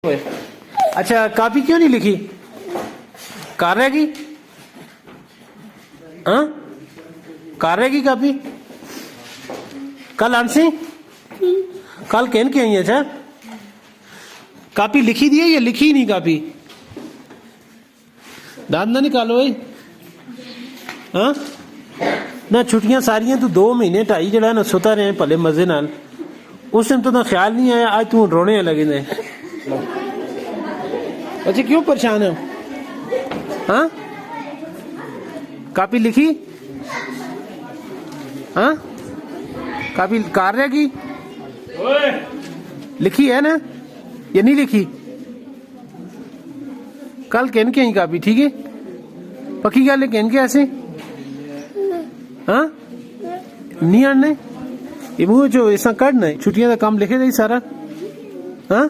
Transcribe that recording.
अच्छा कॉपी क्यों नहीं लिखी? कार रहेगी? हाँ कार रहेगी कॉपी? कल आंसी कल कहन के आई है? अच्छा कॉपी लिखी दी है या लिखी नहीं कॉपी? दांत ना निकालो भाई। हाँ ना छुट्टियां सारियां तू 2 महीने 2.5 जड़ा ना सुता रहे भले मजे नाल। उस टाइम तो ख्याल नहीं आया, आज तू रोने लगे ने। अच्छा क्यों परेशान है? हाँ कॉपी लिखी? हाँ कॉपी कार रहेगी? लिखी है ना या नहीं लिखी? कल कहन के आई कॉपी, ठीक है पक्की गल है? कहन के ऐसे हाँ नहीं आने ये मुंह जो ऐसा कढ़ना है, छुट्टियां का काम लिखे दे सारा। हाँ